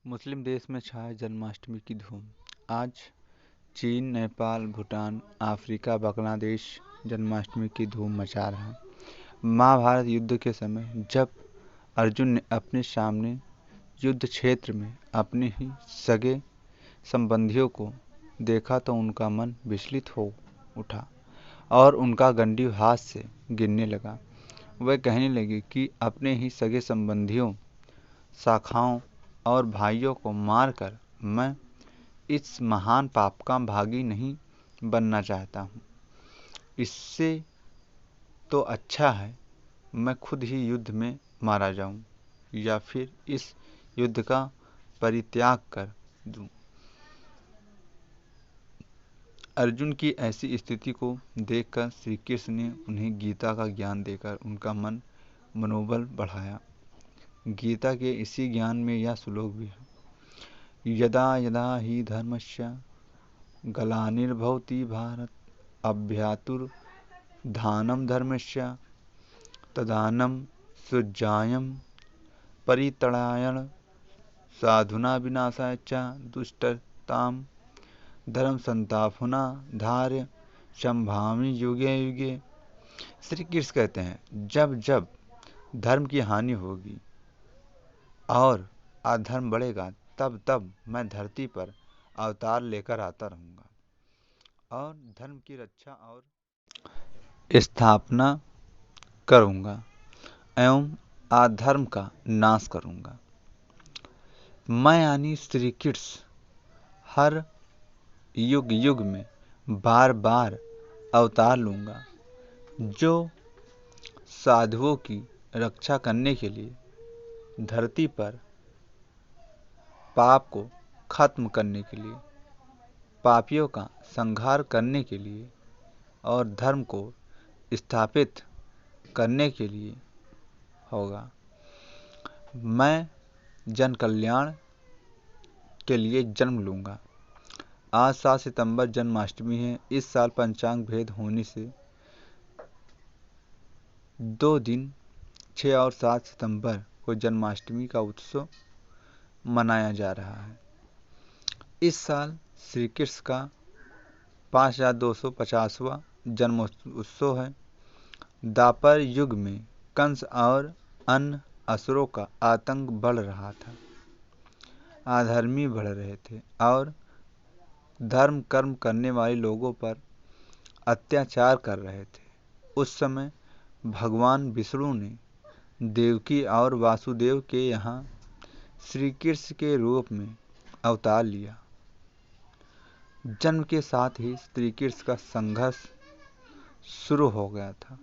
मुस्लिम देश में छाए जन्माष्टमी की धूम। आज चीन, नेपाल, भूटान, अफ्रीका, बांग्लादेश जन्माष्टमी की धूम मचा रहा है। महाभारत युद्ध के समय जब अर्जुन ने अपने सामने युद्ध क्षेत्र में अपने ही सगे संबंधियों को देखा तो उनका मन विचलित हो उठा और उनका गंडी हाथ से गिरने लगा। वह कहने लगे कि अपने ही सगे संबंधियों, शाखाओं और भाइयों को मारकर मैं इस महान पाप का भागी नहीं बनना चाहता हूँ। इससे तो अच्छा है मैं खुद ही युद्ध में मारा जाऊं या फिर इस युद्ध का परित्याग कर दूं। अर्जुन की ऐसी स्थिति को देखकर श्री कृष्ण ने उन्हें गीता का ज्ञान देकर उनका मनोबल बढ़ाया। गीता के इसी ज्ञान में यह श्लोक भी है, यदा यदा हि धर्मस्य ग्लानिर्भवति भारत अभ्यातुर्धानम धर्मस्य तदानं सृज्यायं परित्राणाय साधूनां विनाशाय च दुष्टतां धर्म संस्थापना धार्य संभावि युगे युगे। श्री कृष्ण कहते हैं, जब जब धर्म की हानि होगी और अधर्म बढ़ेगा तब तब मैं धरती पर अवतार लेकर आता रहूंगा और धर्म की रक्षा और स्थापना करूंगा एवं अधर्म का नाश करूंगा। मैं यानी श्री कृष्ण हर युग युग में बार बार अवतार लूंगा, जो साधुओं की रक्षा करने के लिए, धरती पर पाप को खत्म करने के लिए, पापियों का संहार करने के लिए और धर्म को स्थापित करने के लिए होगा। मैं जन कल्याण के लिए जन्म लूंगा। आज 7 सितंबर जन्माष्टमी है। इस साल पंचांग भेद होने से 2 दिन 6 और 7 सितंबर को जन्माष्टमी का उत्सव मनाया जा रहा है। इस साल श्री कृष्ण का 5250वां जन्म उत्सव है। द्वापर युग में कंस और अन्य असुरों का आतंक बढ़ रहा था, अधर्मी बढ़ रहे थे और धर्म कर्म करने वाले लोगों पर अत्याचार कर रहे थे। उस समय भगवान विष्णु ने देवकी और वासुदेव के यहाँ श्री कृष्ण के रूप में अवतार लिया। जन्म के साथ ही श्री कृष्ण का संघर्ष शुरू हो गया था।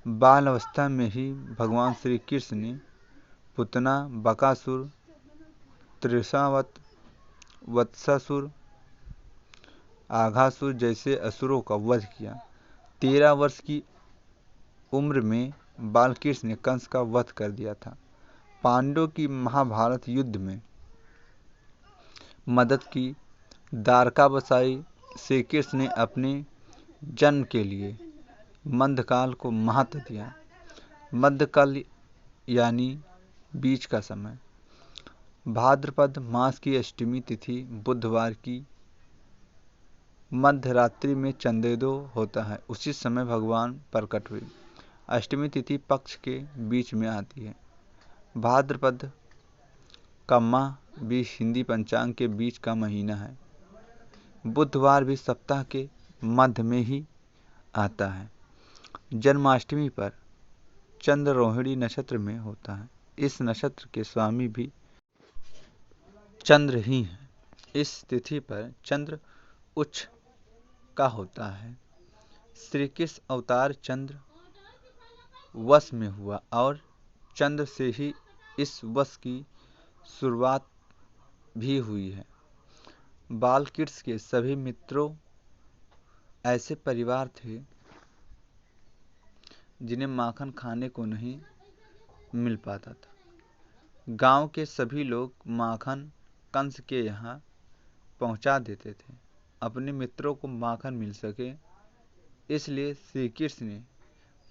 बाल अवस्था में ही भगवान श्री कृष्ण ने पुतना, बकासुर, त्रिशावत, वत्सासुर, आघासुर जैसे असुरों का वध किया। 13 वर्ष की उम्र में बाल कृष्ण ने कंस का वध कर दिया था। पांडवों की महाभारत युद्ध में मदद की। द्वारका बसाई। श्री कृष्ण ने अपने जन्म के लिए मध्यकाल को महत्व दिया। मध्यकाल यानी बीच का समय। भाद्रपद मास की अष्टमी तिथि बुधवार की मध्य रात्रि में चंद्रोदय होता है। उसी समय भगवान प्रकट हुए। अष्टमी तिथि पक्ष के बीच में आती है। भाद्रपद का माह भी हिंदी पंचांग के बीच का महीना है। बुधवार भी सप्ताह के मध्य में ही आता है। जन्माष्टमी पर चंद्र रोहिणी नक्षत्र में होता है। इस नक्षत्र के स्वामी भी चंद्र ही हैं। इस तिथि पर चंद्र उच्च का होता है। श्री कृष्ण अवतार चंद्र वश में हुआ और चंद्र से ही इस वश की शुरुआत भी हुई है। बाल कृष्ण के सभी मित्रों ऐसे परिवार थे जिन्हें माखन खाने को नहीं मिल पाता था। गांव के सभी लोग माखन कंस के यहाँ पहुंचा देते थे। अपने मित्रों को माखन मिल सके इसलिए श्री कृष्ण ने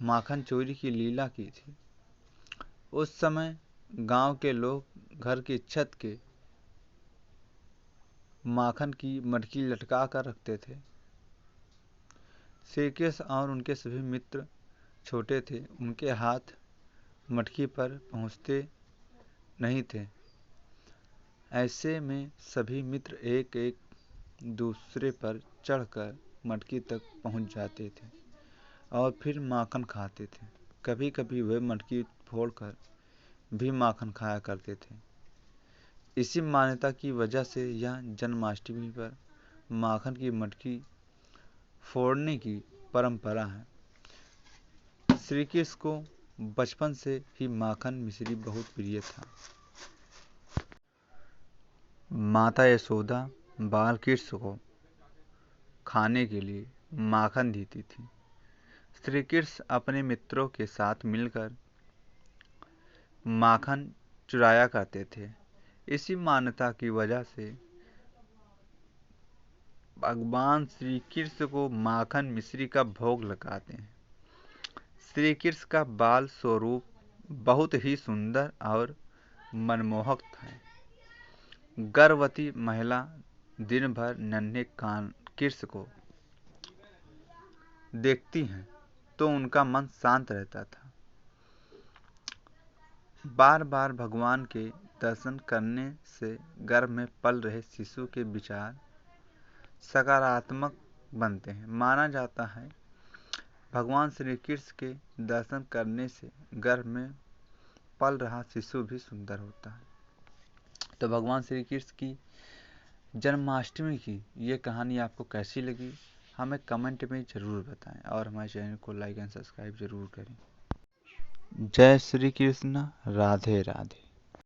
माखन चोरी की लीला की थी। उस समय गांव के लोग घर की छत के माखन की मटकी लटका कर रखते थे। श्री कृष्ण और उनके सभी मित्र छोटे थे, उनके हाथ मटकी पर पहुंचते नहीं थे। ऐसे में सभी मित्र एक एक दूसरे पर चढ़कर मटकी तक पहुंच जाते थे और फिर माखन खाते थे। कभी कभी वे मटकी फोड़कर भी माखन खाया करते थे। इसी मान्यता की वजह से यह जन्माष्टमी पर माखन की मटकी फोड़ने की परंपरा है। श्री कृष्ण को बचपन से ही माखन मिश्री बहुत प्रिय था। माता यशोदा बालकृष्ण को खाने के लिए माखन देती थी। श्री कृष्ण अपने मित्रों के साथ मिलकर माखन चुराया करते थे। इसी मान्यता की वजह से भगवान श्री कृष्ण को माखन मिश्री का भोग लगाते हैं। श्री कृष्ण का बाल स्वरूप बहुत ही सुंदर और मनमोहक था। गर्भवती महिला दिन भर नन्हे कृष्ण को देखती हैं तो उनका मन शांत रहता था। बार बार भगवान के दर्शन करने से गर्भ में पल रहे शिशु के विचार सकारात्मक बनते हैं। माना जाता है भगवान श्री कृष्ण के दर्शन करने से गर्भ में पल रहा शिशु भी सुंदर होता है। तो भगवान श्री कृष्ण की जन्माष्टमी की ये कहानी आपको कैसी लगी हमें कमेंट में ज़रूर बताएं और हमारे चैनल को लाइक एंड सब्सक्राइब ज़रूर करें। जय श्री कृष्ण, राधे राधे।